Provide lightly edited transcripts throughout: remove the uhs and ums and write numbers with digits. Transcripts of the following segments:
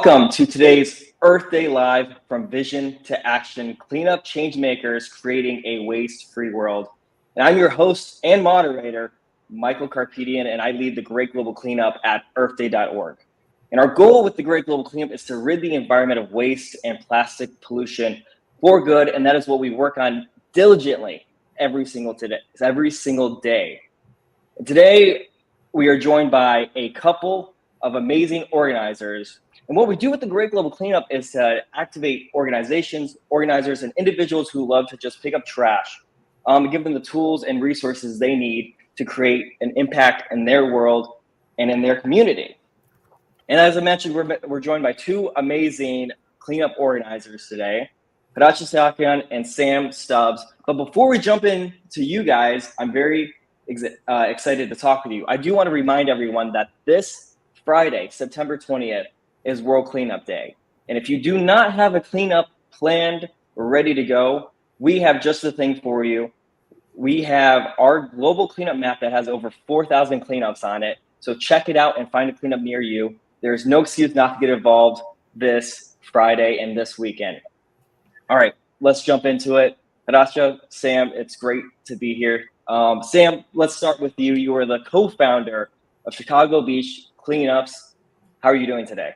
Welcome to today's Earth Day Live from Vision to Action, Cleanup Changemakers, creating a waste-free world. And I'm your host and moderator, Michael Carpedian, and I lead the Great Global Cleanup at earthday.org. And our goal with the Great Global Cleanup is to rid the environment of waste and plastic pollution for good, and that is what we work on diligently every single day. And today, we are joined by a couple of amazing organizers. And what we do with the Great Global Cleanup is to activate organizations, organizers, and individuals who love to just pick up trash, and give them the tools and resources they need to create an impact in their world and in their community. And as I mentioned, we're joined by two amazing cleanup organizers today, Hrachya, Sahakyan, and Sam Stubbs. But before we jump into you guys, I'm very excited to talk with you. I do want to remind everyone that this Friday, September 20th, is World Cleanup Day. And if you do not have a cleanup planned or ready to go, we have just the thing for you. We have our global cleanup map that has over 4,000 cleanups on it. So check it out and find a cleanup near you. There's no excuse not to get involved this Friday and this weekend. All right, let's jump into it. Hrachya, Sam, it's great to be here. Sam, let's start with you. You are the co-founder of Chicago Beach Cleanups. How are you doing today?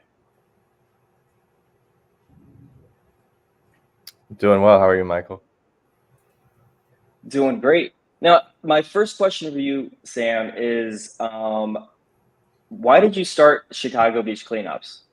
Doing well. How are you, Michael? Doing great. Now, my first question for you, Sam, is why did you start Chicago Beach Cleanups?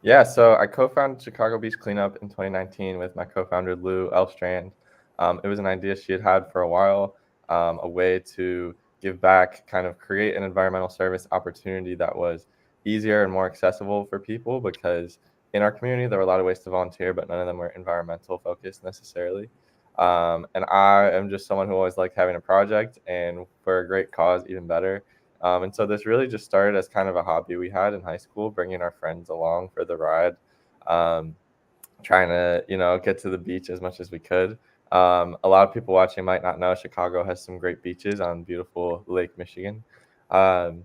Yeah, so I co-founded Chicago Beach Cleanup in 2019 with my co-founder, Lou Elfstrand. It was an idea she had for a while, a way to give back, kind of create an environmental service opportunity that was easier and more accessible for people, because in our community, there were a lot of ways to volunteer, but none of them were environmental focused necessarily. And I am just someone who always liked having a project, and for a great cause, even better. And so this really just started as kind of a hobby we had in high school, bringing our friends along for the ride, trying to, get to the beach as much as we could. A lot of people watching might not know Chicago has some great beaches on beautiful Lake Michigan. And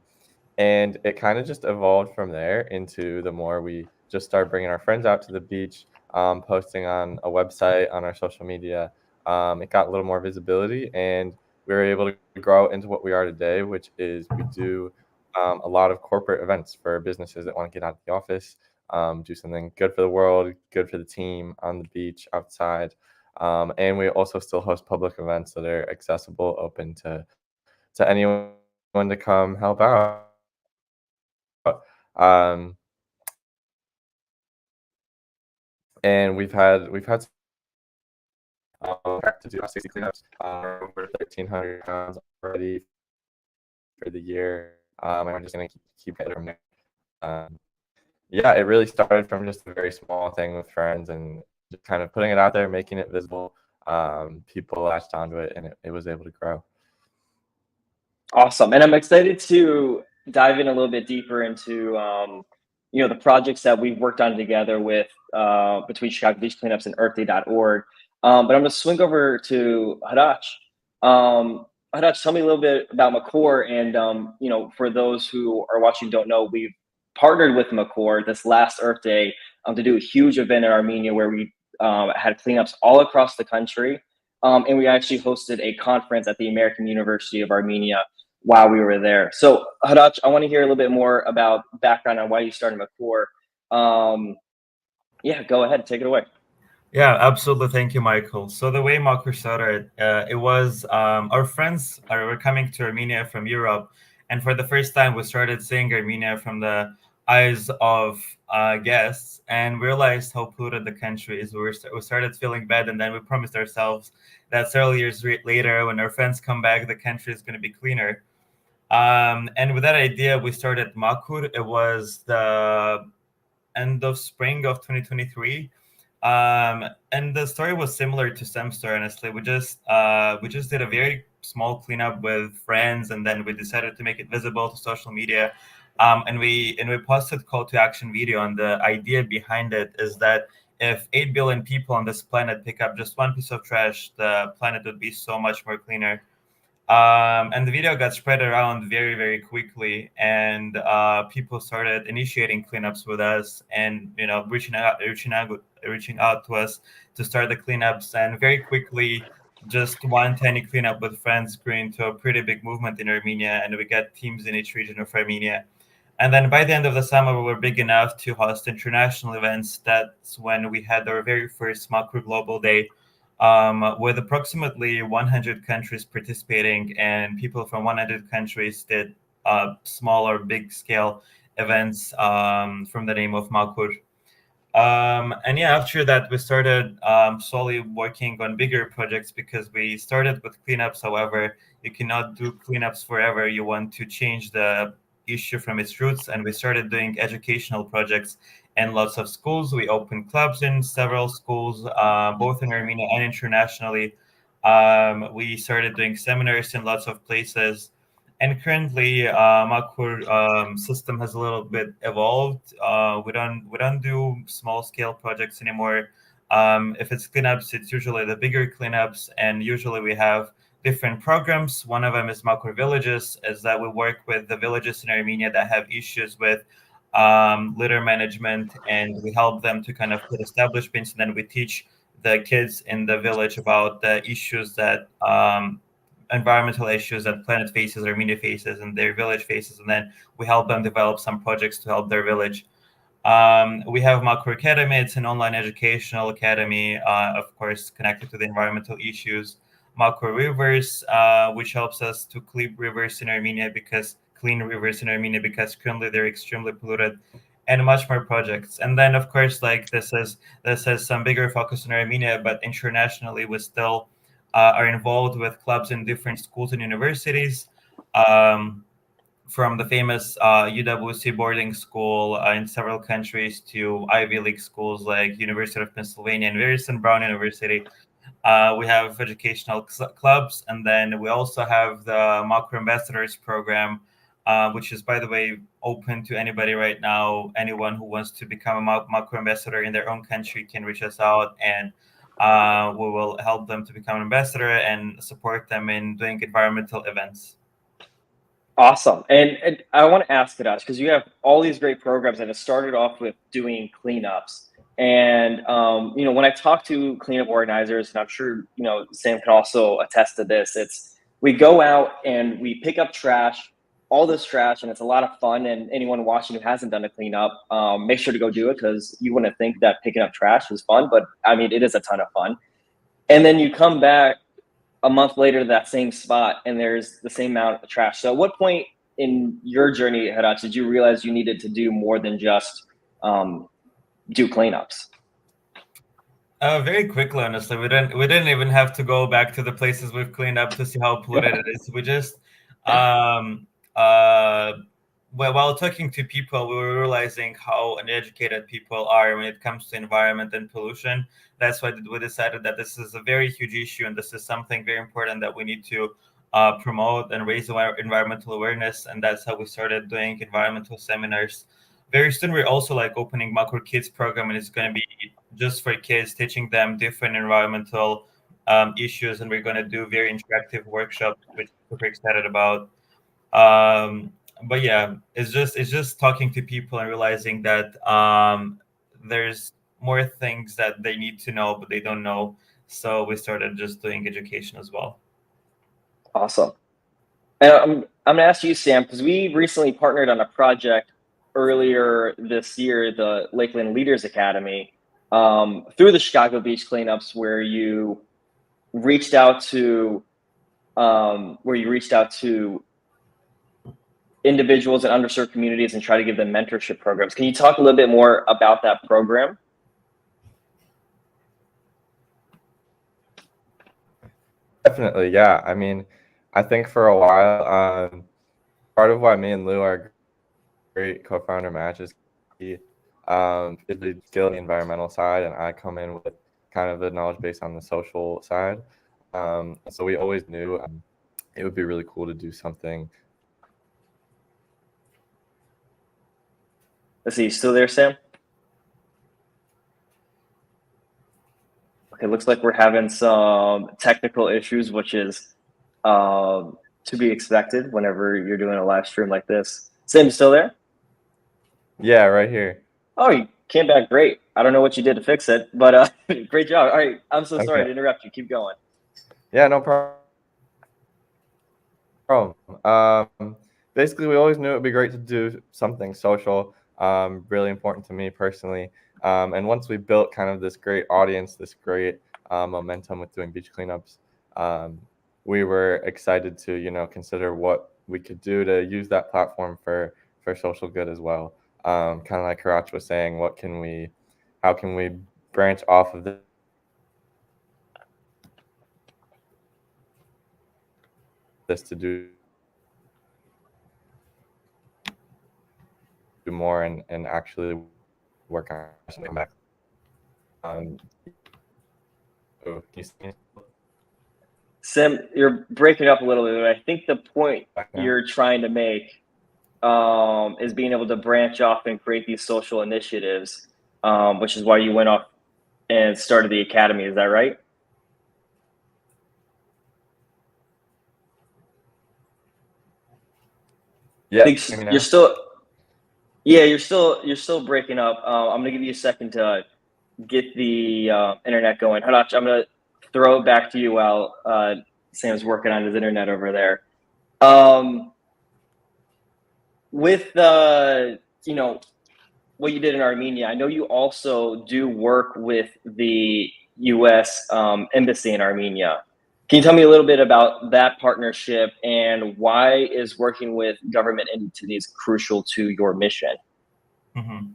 it kind of just evolved from there into the more we just started bringing our friends out to the beach, posting on a website, on our social media. It got a little more visibility, and we were able to grow into what we are today, which is we do a lot of corporate events for businesses that want to get out of the office, do something good for the world, good for the team on the beach, outside. And we also still host public events that are accessible, open to anyone to come help out. And we've had to do 60 cleanups, over 1,300 pounds already for the year. And we're just going to keep getting from there. Yeah, it really started from just a very small thing with friends and just kind of putting it out there, making it visible. People latched onto it, and it was able to grow. Awesome. And I'm excited to dive in a little bit deeper into the projects that we've worked on together with between Chicago Beach Cleanups and earthday.org. But I'm going to swing over to Hrachya. Hrachya, tell me a little bit about Maqoor. And, for those who are watching don't know, we've partnered with Maqoor this last Earth Day to do a huge event in Armenia where we had cleanups all across the country. And we actually hosted a conference at the American University of Armenia while we were there. So, Hrachya, I want to hear a little bit more about background on why you started Maqoor. Go ahead, take it away. Yeah, absolutely. Thank you, Michael. So the way Maqoor started, it was our friends were coming to Armenia from Europe. And for the first time, we started seeing Armenia from the eyes of guests, and realized how polluted the country is. We started feeling bad, and then we promised ourselves that several years later, when our friends come back, the country is going to be cleaner. And with that idea, we started Maqoor. It was the end of spring of 2023. And the story was similar to Sam's story, honestly. We just did a very small cleanup with friends, and then we decided to make it visible to social media. And we posted call to action video, and the idea behind it is that if 8 billion people on this planet pick up just one piece of trash, the planet would be so much more cleaner. And the video got spread around very, very quickly, and people started initiating cleanups with us, and reaching out to us to start the cleanups. And very quickly, just one tiny cleanup with friends grew into a pretty big movement in Armenia, and we got teams in each region of Armenia. And then by the end of the summer, we were big enough to host international events. That's when we had our very first Maqoor Global Day, with approximately 100 countries participating, and people from 100 countries did small or big scale events from the name of Maqoor. And yeah, after that, we started slowly working on bigger projects, because we started with cleanups. However, you cannot do cleanups forever. You want to change the issue from its roots. And we started doing educational projects in lots of schools. We opened clubs in several schools, both in Armenia and internationally. We started doing seminars in lots of places. And currently, Maqoor system has a little bit evolved. We don't do small scale projects anymore. If it's cleanups, it's usually the bigger cleanups, and usually we have different programs. One of them is Maqoor Villages, is that we work with the villages in Armenia that have issues with litter management, and we help them to kind of put establishments, and then we teach the kids in the village about the issues that environmental issues that planet faces, Armenia faces, and their village faces, and then we help them develop some projects to help their village. We have Maqoor Academy. It's an online educational academy, of course, connected to the environmental issues. Maqoor Rivers, which helps us to clean rivers in Armenia, because currently they're extremely polluted, and much more projects. And then, of course, like this has some bigger focus in Armenia, but internationally we still are involved with clubs in different schools and universities, from the famous UWC boarding school in several countries to Ivy League schools like University of Pennsylvania and Harrison Brown University. We have educational clubs, and then we also have the Maqoor Ambassadors program, which is, by the way, open to anybody right now. Anyone who wants to become a Maqoor ambassador in their own country can reach us out, and we will help them to become an ambassador and support them in doing environmental events. Awesome. And I want to ask it, because you have all these great programs, and it started off with doing cleanups. And, when I talk to cleanup organizers, and I'm sure, Sam can also attest to this, we go out and we pick up trash, all this trash, and it's a lot of fun. And anyone watching who hasn't done a cleanup, make sure to go do it, because you wouldn't think that picking up trash was fun, but I mean, it is a ton of fun. And then you come back a month later to that same spot, and there's the same amount of trash. So at what point in your journey, Hrachya, did you realize you needed to do more than just do cleanups? Very quickly, honestly. We didn't even have to go back to the places we've cleaned up to see how polluted it is. We just while talking to people, we were realizing how uneducated people are when it comes to environment and pollution. That's why we decided that this is a very huge issue, and this is something very important that we need to promote and raise environmental awareness. And that's how we started doing environmental seminars. Very soon, we're also opening Maqoor Kids program, and it's going to be just for kids, teaching them different environmental issues, and we're going to do very interactive workshops, which we're super excited about. But yeah, it's just talking to people and realizing that there's more things that they need to know, but they don't know. So we started just doing education as well. Awesome. And I'm gonna ask you, Sam, because we recently partnered on a project earlier this year, the Lakeland Leaders Academy, through the Chicago Beach cleanups, where you reached out to individuals in underserved communities and try to give them mentorship programs. Can you talk a little bit more about that program? Definitely, yeah. I mean, I think for a while, part of why me and Lou are great co-founder match is he is the skill on the environmental side, and I come in with kind of the knowledge base on the social side. So we always knew it would be really cool to do something. Let's see, you still there, Sam? Okay, looks like we're having some technical issues, which is to be expected whenever you're doing a live stream like this. Sam, you still there? Yeah, right here. Oh, you came back great. I don't know what you did to fix it, but great job. All right, I'm so sorry to interrupt you. Keep going. Yeah, no problem. Basically, we always knew it would be great to do something social, really important to me personally. And once we built kind of this great audience, this great momentum with doing beach cleanups, we were excited to, consider what we could do to use that platform for social good as well. Kind of like Hrachya was saying, how can we branch off of this to do more and actually work on something back. Sam, you're breaking up a little bit, but I think the point you're trying to make is being able to branch off and create these social initiatives, which is why you went off and started the academy. Is that right? Yeah, you're still. Yeah, you're still breaking up. I'm gonna give you a second to get the internet going. Hrachya, I'm gonna throw it back to you while Sam's working on his internet over there. With what you did in Armenia, I know you also do work with the U.S. Embassy in Armenia. Can you tell me a little bit about that partnership and why is working with government entities crucial to your mission? Mm-hmm.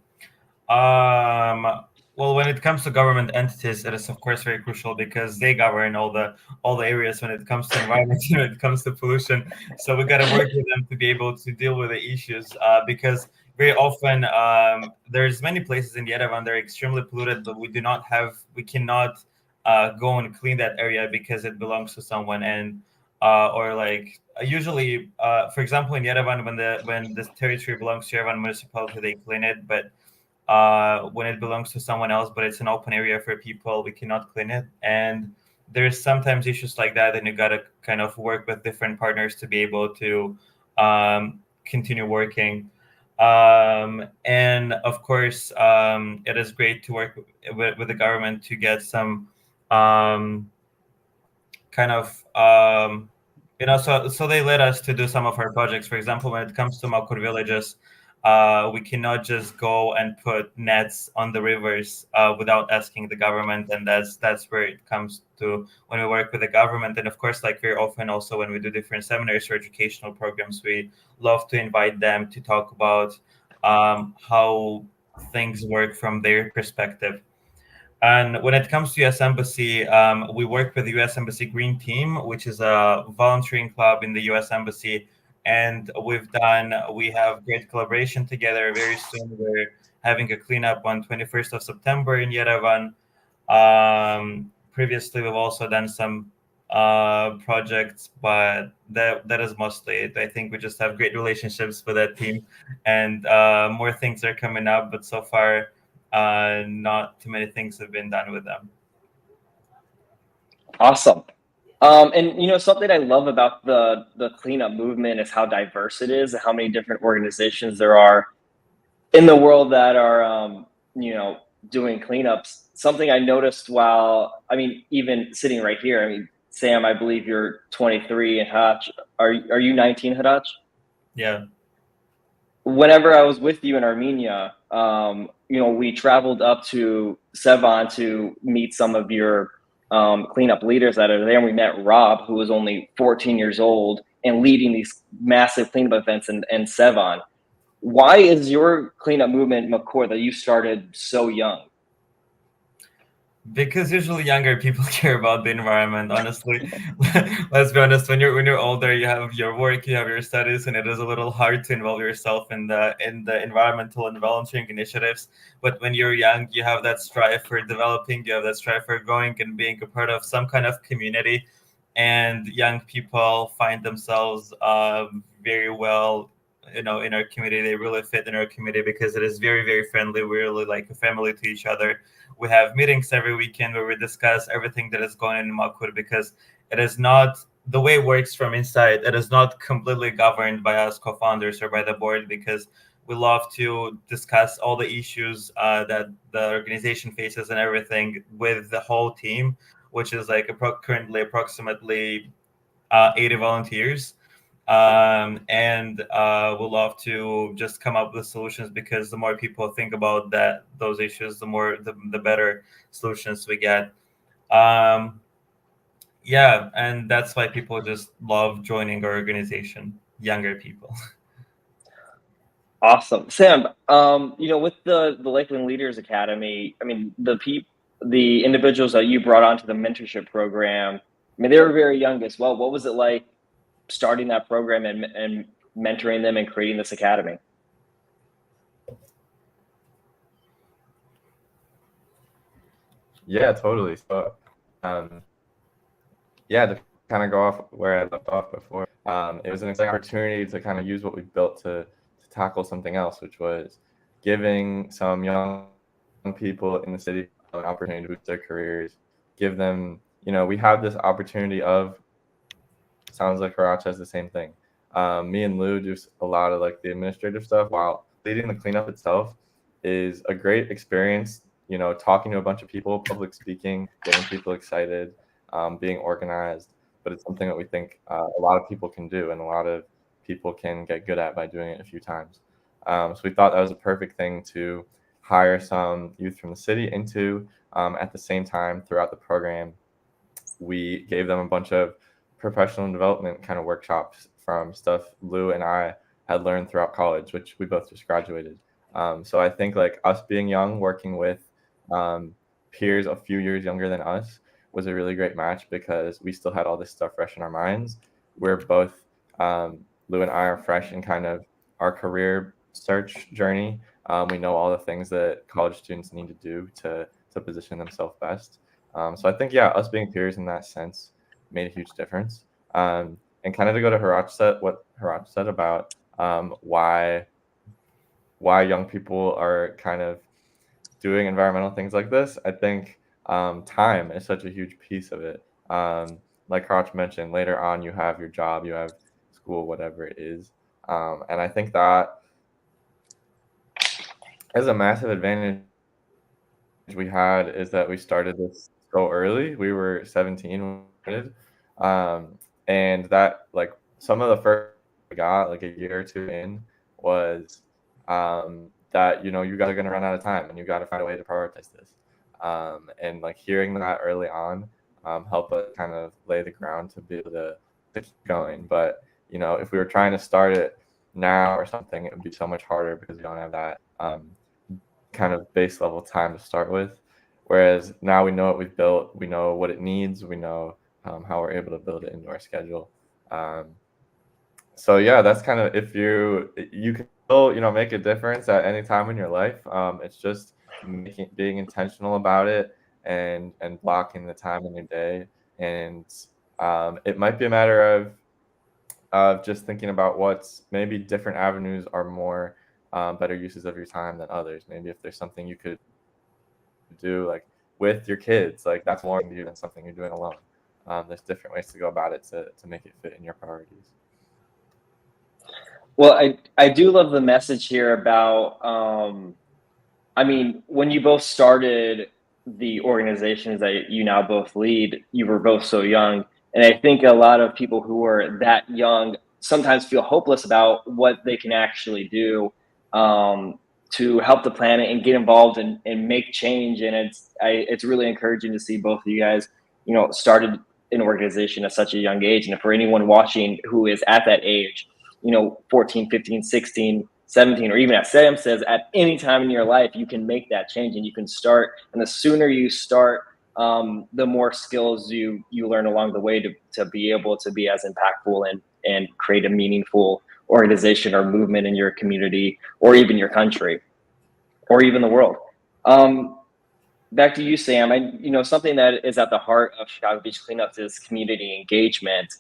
Well, when it comes to government entities, it is of course very crucial because they govern all the areas when it comes to environment, when it comes to pollution. So we got to work with them to be able to deal with the issues because very often there's many places in Yerevan that are extremely polluted, but we cannot go and clean that area because it belongs to someone. And or like usually, for example, in Yerevan, when the territory belongs to Yerevan municipality, they clean it, but when it belongs to someone else, but it's an open area for people, we cannot clean it. And there's sometimes issues like that, and you got to kind of work with different partners to be able to continue working. And of course, it is great to work with the government to get some kind of so they let us to do some of our projects. For example, when it comes to Maqoor villages, we cannot just go and put nets on the rivers without asking the government, and that's where it comes to when we work with the government. And of course, like very often also when we do different seminars or educational programs, we love to invite them to talk about how things work from their perspective. And when it comes to U.S. Embassy, we work with the U.S. Embassy Green Team, which is a volunteering club in the U.S. Embassy. And we have great collaboration together. Very soon, we're having a cleanup on 21st of September in Yerevan. Previously, we've also done some projects, but that is mostly it. I think we just have great relationships with that team, and more things are coming up, but so far, not too many things have been done with them. Awesome. And something I love about the cleanup movement is how diverse it is and how many different organizations there are in the world that are doing cleanups. Something I noticed even sitting right here, Sam, I believe you're 23, and Hrachya, are you 19, Hrachya? Yeah. Whenever I was with you in Armenia, we traveled up to Sevan to meet some of your cleanup leaders that are there. And we met Rob, who was only 14 years old and leading these massive cleanup events in Sevan. Why is your cleanup movement, Maqoor, that you started so young? Because usually younger people care about the environment, honestly. Let's be honest, when you're older, you have your work, you have your studies, and it is a little hard to involve yourself in the environmental and volunteering initiatives. But when you're young, you have that strive for developing, you have that strive for growing and being a part of some kind of community. And young people find themselves very well in our community. They really fit in our community because it is very, very friendly. We're really like a family to each other. We have meetings every weekend where we discuss everything that is going on in Maqoor, because it is not the way it works from inside, it is not completely governed by us co-founders or by the board, because we love to discuss all the issues that the organization faces and everything with the whole team, which is like currently approximately 80 volunteers. And we'll love to just come up with solutions, because the more people think about those issues, the better solutions we get. Yeah, and that's why people just love joining our organization, younger people. Awesome, Sam. With the Lakeland Leaders Academy, I mean, the individuals that you brought onto the mentorship program, I mean, they were very young as well. What was it like starting that program and mentoring them and creating this academy? Yeah, totally. So, yeah, to kind of go off where I left off before, it was an exciting opportunity to kind of use what we built to tackle something else, which was giving some young people in the city an opportunity to boost their careers, give them, we have this opportunity of, sounds like Hrachya has the same thing. Me and Lou do a lot of like the administrative stuff, while leading the cleanup itself is a great experience, talking to a bunch of people, public speaking, getting people excited, being organized. But it's something that we think a lot of people can do, and a lot of people can get good at by doing it a few times. So we thought that was a perfect thing to hire some youth from the city into. At the same time, throughout the program, we gave them a bunch of professional development kind of workshops from stuff Lou and I had learned throughout college, which we both just graduated. So I think like us being young, working with peers a few years younger than us was a really great match, because we still had all this stuff fresh in our minds. We're both, Lou and I are fresh in kind of our career search journey. We know all the things that college students need to do to position themselves best. So I think, yeah, us being peers in that sense made a huge difference. And kind of to go to what Hrachya said about why young people are kind of doing environmental things like this, I think time is such a huge piece of it. Like Hrachya mentioned, later on you have your job, you have school, whatever it is. And I think that is a massive advantage we had, is that we started this so early. We were 17 when we started. And that, like, some of the first we got, like a year or two in, was that, you guys are going to run out of time and you got to find a way to prioritize this. And like hearing that early on helped us kind of lay the ground to be able to keep going. But, if we were trying to start it now or something, it would be so much harder, because we don't have that kind of base level time to start with. Whereas now we know what we've built, we know what it needs, we know how we're able to build it into our schedule. So yeah, that's kind of, if you can still, make a difference at any time in your life. It's just being intentional about it, and blocking the time in your day. And it might be a matter of just thinking about what's maybe different avenues are more better uses of your time than others. Maybe if there's something you could do like with your kids, like that's more to you than something you're doing alone. There's different ways to go about it to make it fit in your priorities. Well, I do love the message here about, I mean, when you both started the organizations that you now both lead, you were both so young. And I think a lot of people who are that young sometimes feel hopeless about what they can actually do to help the planet and get involved and make change. And it's really encouraging to see both of you guys, started an organization at such a young age. And for anyone watching who is at that age, 14, 15, 16, 17, or even as Sam says, at any time in your life, you can make that change and you can start. And the sooner you start, the more skills you learn along the way to be able to be as impactful and create a meaningful organization or movement in your community, or even your country, or even the world. Back to you, Sam. Something that is at the heart of Chicago Beach Cleanups is community engagement.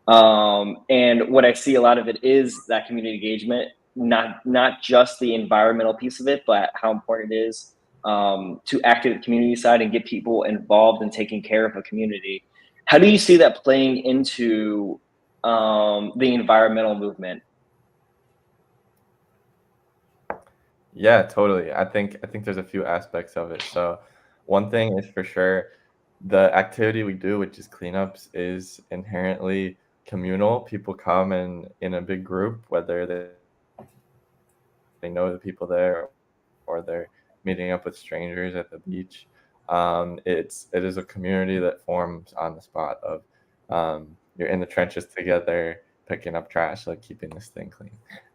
And what I see a lot of it is that community engagement, not just the environmental piece of it, but how important it is to act at the community side and get people involved in taking care of a community. How do you see that playing into the environmental movement? Yeah, totally. I think there's a few aspects of it. So one thing is for sure the activity we do, which is cleanups, is inherently communal. People come in a big group, whether they know the people there or they're meeting up with strangers at the beach. It is a community that forms on the spot of you're in the trenches together, picking up trash, like keeping this thing clean.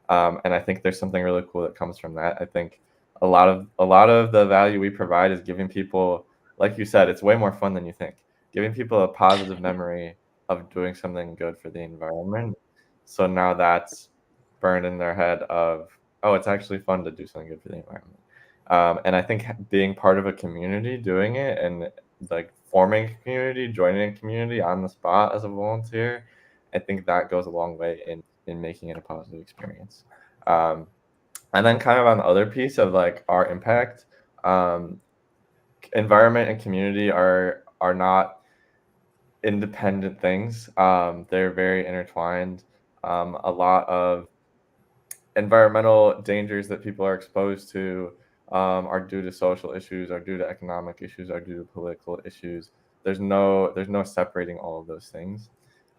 And I think there's something really cool that comes from that. I think a lot of the value we provide is giving people, like you said, it's way more fun than you think. Giving people a positive memory of doing something good for the environment. So now that's burned in their head of, oh, it's actually fun to do something good for the environment. And I think being part of a community, doing it, and like forming a community, joining a community on the spot as a volunteer, I think that goes a long way in making it a positive experience. Um, and then kind of on the other piece of like our impact, um, environment and community are not independent things. They're very intertwined. A lot of environmental dangers that people are exposed to are due to social issues, are due to economic issues, are due to political issues. There's no separating all of those things,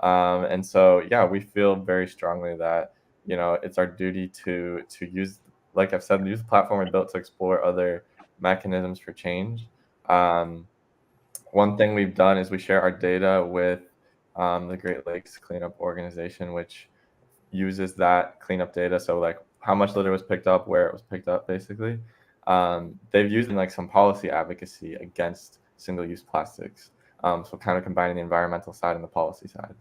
and so yeah, we feel very strongly that it's our duty to use, like I've said, use the platform we built to explore other mechanisms for change. Um, One thing we've done is we share our data with the Great Lakes Cleanup Organization, which uses that cleanup data. So like how much litter was picked up, where it was picked up, basically. They've used in like some policy advocacy against single-use plastics. So kind of combining the environmental side and the policy side.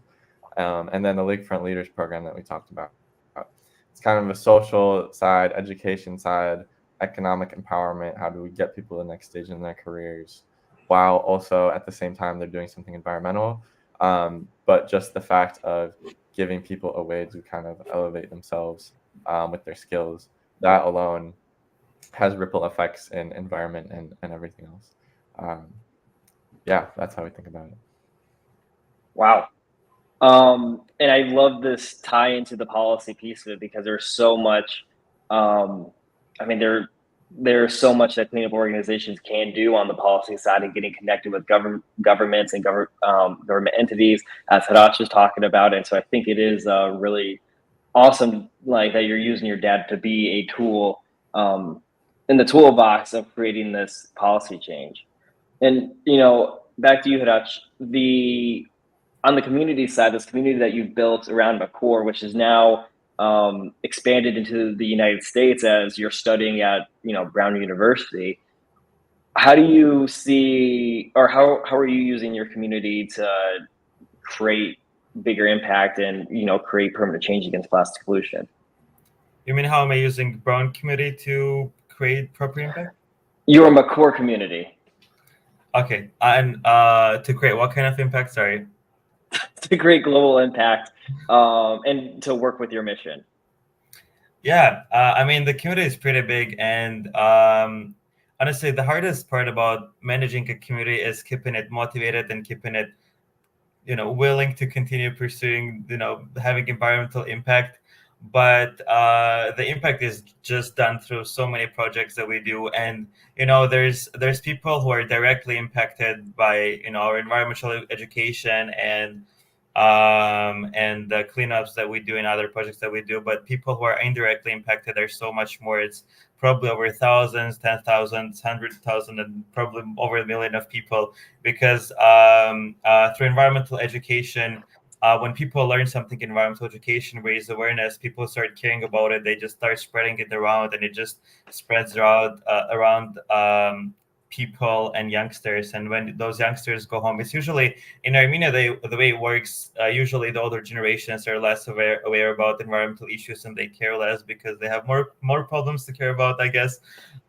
And then the Lakefront Leaders program that we talked about. It's kind of a social side, education side, economic empowerment. How do we get people to the next stage in their careers, while also at the same time they're doing something environmental. But just the fact of giving people a way to kind of elevate themselves with their skills, that alone has ripple effects in environment and everything else. Yeah, that's how we think about it. Wow. And I love this tie into the policy piece of it because there's so much. I mean, there's so much that cleanup organizations can do on the policy side and getting connected with governments and government entities, as Hrachya was talking about. And so I think it is really awesome, like that you're using your dad to be a tool in the toolbox of creating this policy change. And back to you, Hrachya, the on the community side, this community that you've built around Maqoor, which is now expanded into the United States as you're studying at Brown University. How do you see, or how are you using your community to create bigger impact and create permanent change against plastic pollution? You mean how am I using Brown community to create proper impact? Your Maqoor community. Okay, and to create what kind of impact? Sorry. To create global impact and to work with your mission. Yeah, I mean the community is pretty big, and honestly, the hardest part about managing a community is keeping it motivated and keeping it, willing to continue pursuing, having environmental impact. But the impact is just done through so many projects that we do, and there's people who are directly impacted by our environmental education and the cleanups that we do in other projects that we do. But people who are indirectly impacted are so much more. It's probably over thousands, 10,000, 100,000, and probably over a million of people, because through environmental education, when people learn something in environmental education, raise awareness, people start caring about it, they just start spreading it around, and it just spreads around people and youngsters. And when those youngsters go home, it's usually in Armenia, the way it works, usually the older generations are less aware about environmental issues, and they care less because they have more problems to care about, I guess.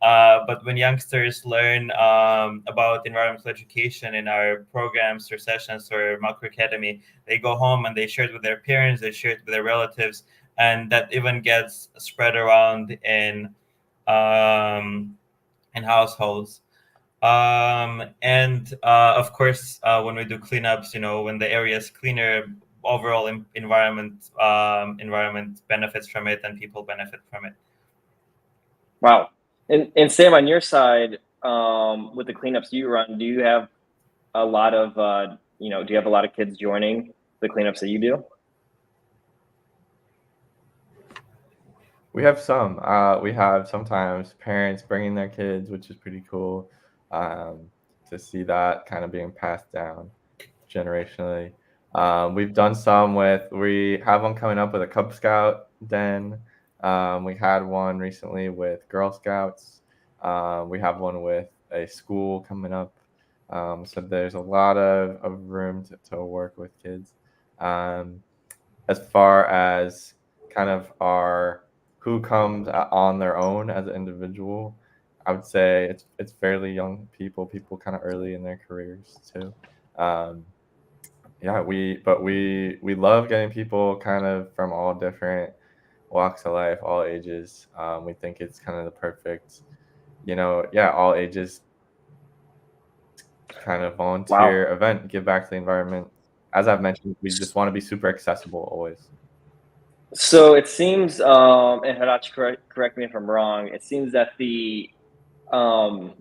But when youngsters learn about environmental education in our programs or sessions or Maqoor Academy, they go home and they share it with their parents, they share it with their relatives, and that even gets spread around in households. And of course, when we do cleanups, when the area is cleaner, overall environment benefits from it, and people benefit from it. Wow. And Sam, on your side, with the cleanups you run, do you have a lot of do you have a lot of kids joining the cleanups that you do? We have some. We have sometimes parents bringing their kids, which is pretty cool to see that kind of being passed down generationally. We've done some we have one coming up with a Cub Scout den. We had one recently with Girl Scouts. We have one with a school coming up. So there's a lot of room to work with kids. As far as kind of who comes on their own as an individual, I would say it's fairly young people kind of early in their careers too. Yeah, we love getting people kind of from all different walks of life, all ages. We think it's kind of the perfect, all ages kind of volunteer Wow. event, give back to the environment. As I've mentioned, we just want to be super accessible always. So it seems, and Hrachya, correct me if I'm wrong, it seems that um,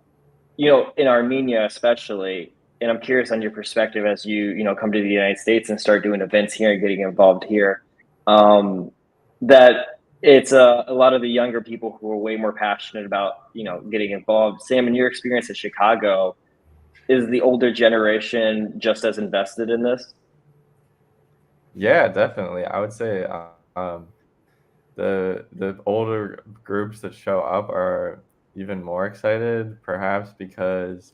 in Armenia especially, and I'm curious on your perspective as you come to the United States and start doing events here and getting involved here, that it's a lot of the younger people who are way more passionate about, getting involved. Sam, in your experience in Chicago, is the older generation just as invested in this? Yeah, definitely. I would say um, the older groups that show up are even more excited, perhaps because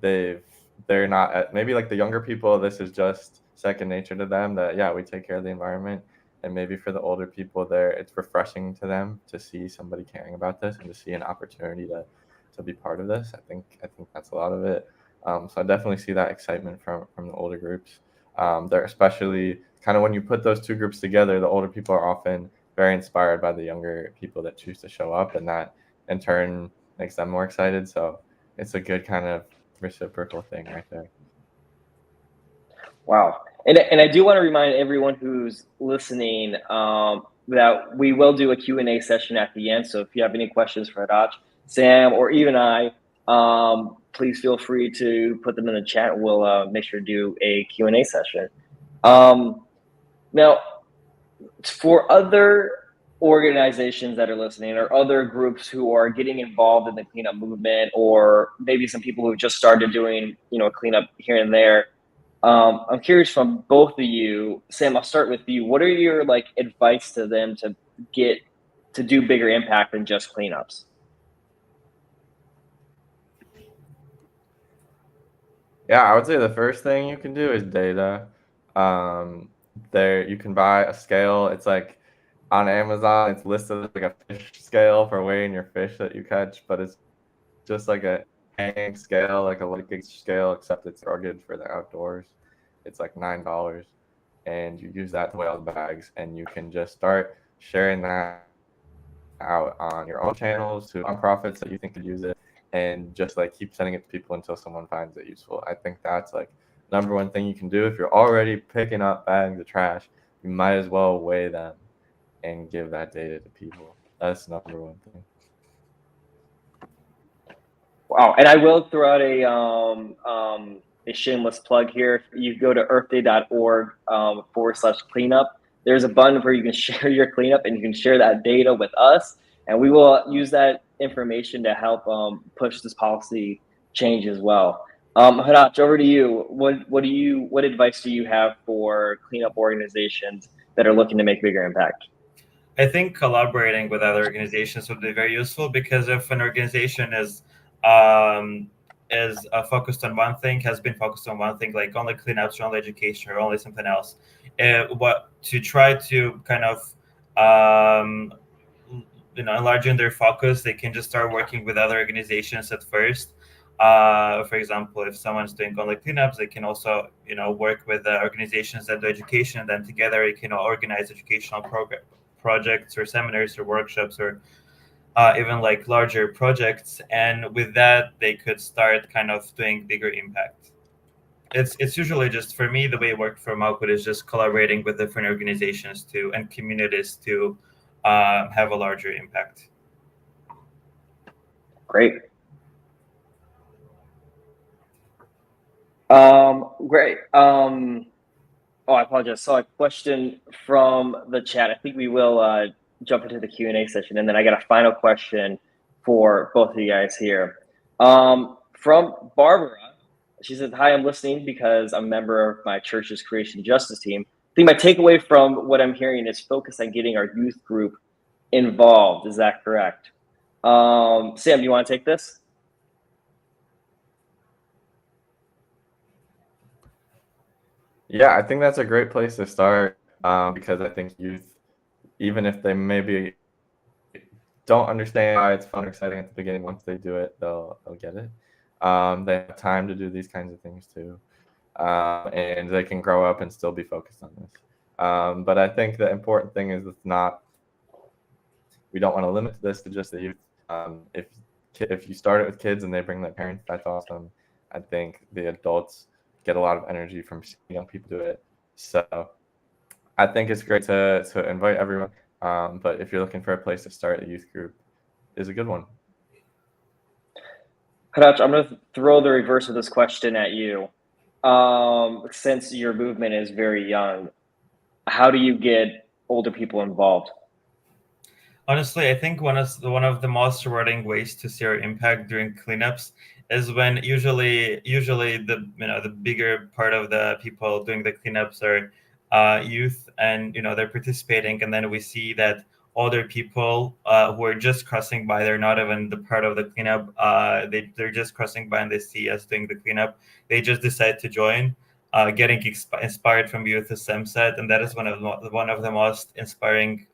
they've they're not maybe like the younger people. This is just second nature to them. That yeah, we take care of the environment, and maybe for the older people, there it's refreshing to them to see somebody caring about this and to see an opportunity to be part of this. I think that's a lot of it. So I definitely see that excitement from the older groups. They're especially kind of when you put those two groups together, the older people are often very inspired by the younger people that choose to show up, and that in turn makes them more excited. So it's a good kind of reciprocal thing right there. Wow. And I do want to remind everyone who's listening that we will do a Q&A session at the end. So if you have any questions for Hrach, Sam, or even I, please feel free to put them in the chat. We'll make sure to do a Q&A session. Now, for other organizations that are listening or other groups who are getting involved in the cleanup movement, or maybe some people who've just started doing, cleanup here and there, I'm curious from both of you. Sam, I'll start with you. What are your advice to them to do bigger impact than just cleanups? Yeah, I would say the first thing you can do is data. Um, there you can buy a scale. It's like on Amazon, it's listed as like a fish scale for weighing your fish that you catch, but it's just like a hanging scale, like a light gauge scale, except it's rugged for the outdoors. It's like $9, and you use that to weigh all the bags, and you can just start sharing that out on your own channels to nonprofits that you think could use it, and just like keep sending it to people until someone finds it useful. I think that's like number one thing you can do. If you're already picking up bags of trash, you might as well weigh them and give that data to people. That's number one thing. Wow. And I will throw out a shameless plug here. You go to earthday.org /cleanup. There's a button where you can share your cleanup and you can share that data with us. And we will use that information to help push this policy change as well. Hrach, over to you. What advice do you have for cleanup organizations that are looking to make bigger impact? I think collaborating with other organizations would be very useful, because if an organization is focused on one thing, has been focused on one thing, like only cleanups or only education or only something else, what to try to kind of enlarging their focus, they can just start working with other organizations at first. For example, if someone's doing only cleanups, they can also work with organizations that do education, and then together they can organize educational projects or seminars or workshops or even like larger projects, and with that they could start kind of doing bigger impact. It's usually just, for me, the way it worked for Maqoor is just collaborating with different organizations to and communities to have a larger impact. Great. Great. Oh, I apologize. Saw a question from the chat. I think we will jump into the Q&A session, and then I got a final question for both of you guys here. From Barbara, she said, "Hi, I'm listening because I'm a member of my church's Creation Justice team. I think my takeaway from what I'm hearing is focus on getting our youth group involved. Is that correct?" Sam, do you want to take this? Yeah, I think that's a great place to start, because I think youth, even if they maybe don't understand why it's fun or exciting at the beginning, once they do it, they'll get it. They have time to do these kinds of things too, and they can grow up and still be focused on this. But I think the important thing is we don't want to limit this to just the youth. If you start it with kids and they bring their parents, that's awesome. I think the adults get a lot of energy from seeing young people do it. So I think it's great to invite everyone. But if you're looking for a place to start, a youth group is a good one. Hrachya, I'm going to throw the reverse of this question at you. Since your movement is very young, how do you get older people involved? Honestly, I think one of the most rewarding ways to see our impact during cleanups is when usually the bigger part of the people doing the cleanups are youth, and they're participating, and then we see that older people who are just crossing by, they're not even the part of the cleanup, they're just crossing by and they see us doing the cleanup, they just decide to join, getting inspired from youth, as Sam said, and that is one of the most inspiring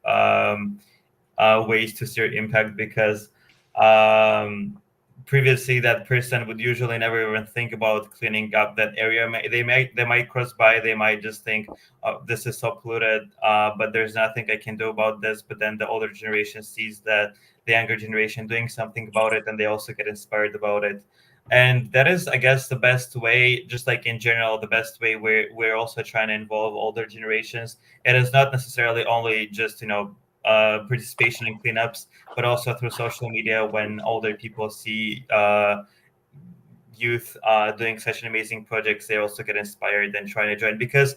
ways to see your impact, because previously that person would usually never even think about cleaning up that area. They might cross by, they might just think, oh, this is so polluted, but there's nothing I can do about this. But then the older generation sees that the younger generation doing something about it, and they also get inspired about it. And that is, I guess, the best way, just like in general, the best way we're also trying to involve older generations. It is not necessarily only just participation in cleanups, but also through social media. When older people see youth doing such an amazing projects, they also get inspired and trying to join, because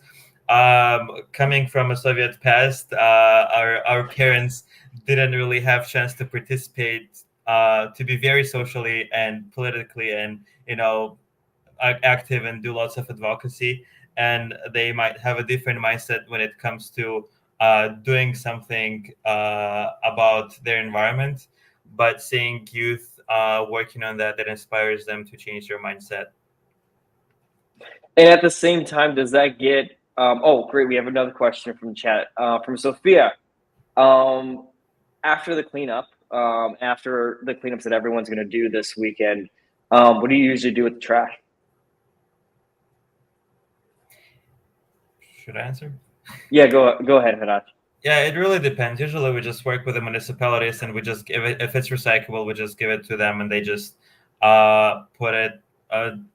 coming from a Soviet past, our parents didn't really have chance to participate, to be very socially and politically and active and do lots of advocacy, and they might have a different mindset when it comes to doing something about their environment. But seeing youth working on that inspires them to change their mindset. And at the same time, does that get oh, great, we have another question from chat from Sophia. After the cleanup, after the cleanups that everyone's going to do this weekend, what do you usually do with the trash? Should I answer? Yeah, go ahead, Hrachya. Yeah, it really depends. Usually we just work with the municipalities, and we just give it, if it's recyclable, we just give it to them, and they just put it,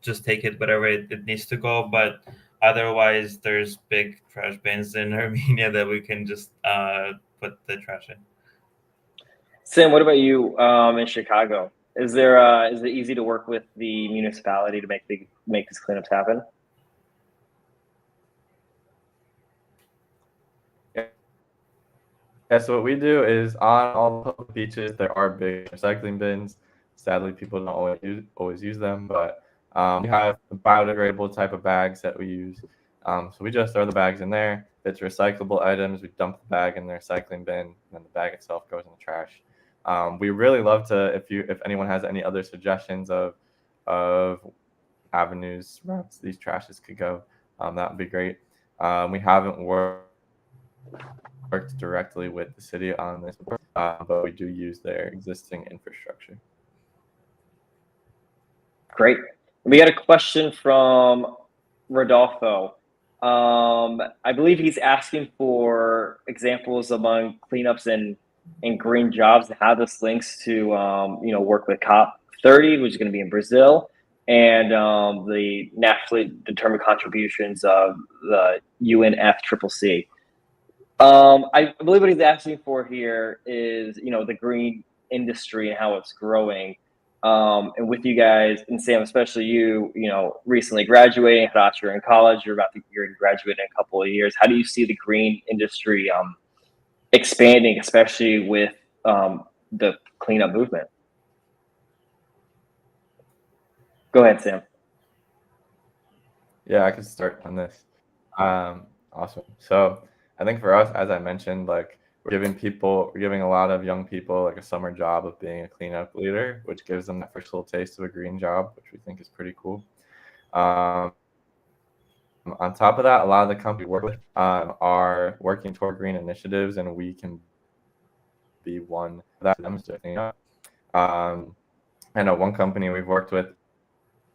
just take it wherever it needs to go. But otherwise, there's big trash bins in Armenia that we can just put the trash in. Sam, what about you in Chicago? Is it easy to work with the municipality to make these cleanups happen? Yeah, so what we do is on all the public beaches, there are big recycling bins. Sadly, people don't always use them, but we have biodegradable type of bags that we use. So we just throw the bags in there. If it's recyclable items, we dump the bag in the recycling bin, and then the bag itself goes in the trash. We really love to, if anyone has any other suggestions of avenues, routes these trashes could go, that would be great. We haven't worked directly with the city on this, but we do use their existing infrastructure. Great. We got a question from Rodolfo. I believe he's asking for examples among cleanups in and green jobs and how this links to work with COP30, which is going to be in Brazil, and the nationally determined contributions of the UNFCCC. I believe what he's asking for here is, the green industry and how it's growing. And with you guys, and Sam, especially you, recently graduating, Hrachya, in college, you're to graduate in a couple of years. How do you see the green industry expanding, especially with the cleanup movement? Go ahead, Sam. Yeah, I can start on this. Awesome. So I think for us, as I mentioned, like we're giving a lot of young people like a summer job of being a cleanup leader, which gives them that first little taste of a green job, which we think is pretty cool. On top of that, a lot of the companies we work with are working toward green initiatives, and we can be one that demonstrates cleanup. I know one company we've worked with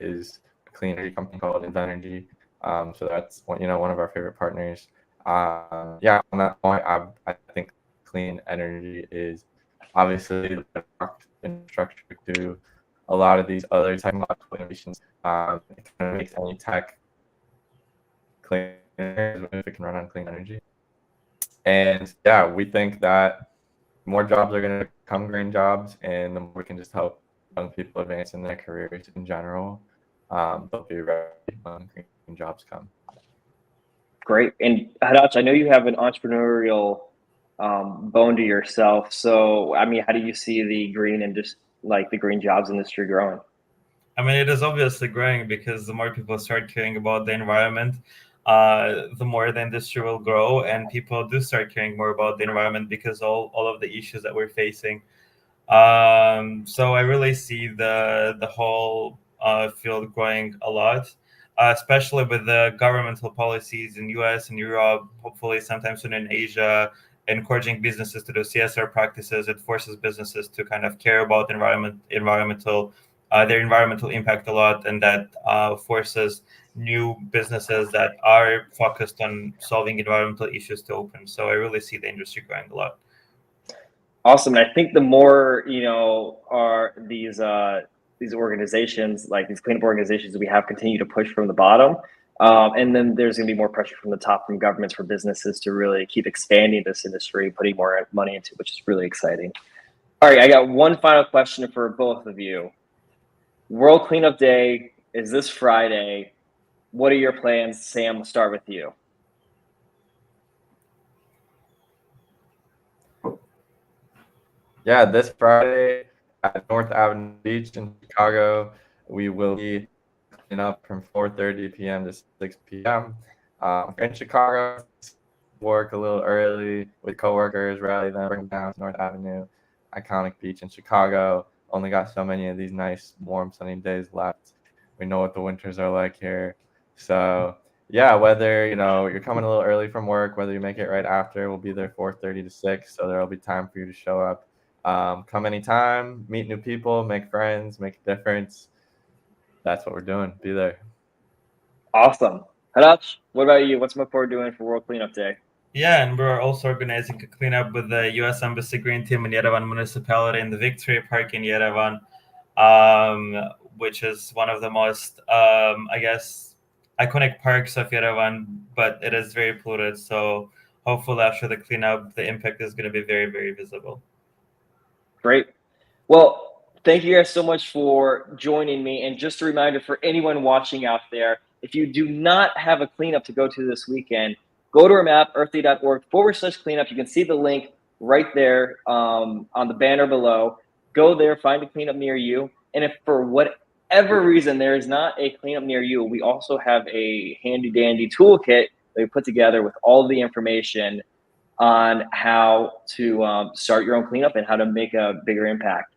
is a clean energy company called Energy. So that's one of our favorite partners. On that point, I think clean energy is obviously the infrastructure to a lot of these other technological innovations. It kind of makes any tech clean if it can run on clean energy. And yeah, we think that more jobs are going to become green jobs, and the more we can just help young people advance in their careers in general, they'll be ready when green jobs come. Great. And Hrachya, I know you have an entrepreneurial bone to yourself. So, I mean, how do you see the green jobs industry growing? I mean, it is obviously growing because the more people start caring about the environment, the more the industry will grow, and people do start caring more about the environment because all of the issues that we're facing. So I really see the whole field growing a lot, especially with the governmental policies in US and Europe, hopefully sometime soon in Asia, encouraging businesses to do CSR practices. It forces businesses to kind of care about their environmental impact a lot, and that forces new businesses that are focused on solving environmental issues to open. So I really see the industry growing a lot. Awesome. And I think the more, are these organizations, like these cleanup organizations we have, continue to push from the bottom. And then there's going to be more pressure from the top, from governments, for businesses to really keep expanding this industry, putting more money into it, which is really exciting. All right, I got one final question for both of you. World Cleanup Day is this Friday. What are your plans? Sam, we'll start with you. Yeah, this Friday at North Avenue Beach in Chicago, we will be cleaning up from 4:30 p.m. to 6 p.m. In Chicago, work a little early with coworkers, rally them, bring them down to North Avenue, iconic beach in Chicago. Only got so many of these nice, warm, sunny days left. We know what the winters are like here. So yeah, whether you're coming a little early from work, whether you make it right after, we'll be there 4:30 to 6. So there'll be time for you to show up. Come anytime, meet new people, make friends, make a difference. That's what we're doing. Be there. Awesome. Hrachya, what about you? What's Maqoor doing for World Cleanup Day? Yeah, and we're also organizing a cleanup with the U.S. Embassy Green Team in Yerevan Municipality in the Victory Park in Yerevan, which is one of the most, iconic parks of Yerevan, but it is very polluted. So hopefully after the cleanup, the impact is going to be very, very visible. Great. Well, thank you guys so much for joining me. And just a reminder for anyone watching out there, if you do not have a cleanup to go to this weekend, go to our map, earthday.org/cleanup. You can see the link right there on the banner below. Go there, find a cleanup near you. And if for whatever reason there is not a cleanup near you, we also have a handy dandy toolkit that we put together with all the information on how to start your own cleanup and how to make a bigger impact.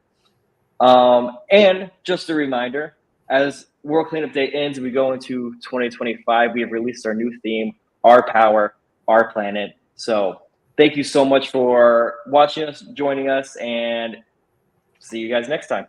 And just a reminder, as World Cleanup Day ends and we go into 2025, we have released our new theme, Our Power, Our Planet. So thank you so much for watching us, joining us, and see you guys next time.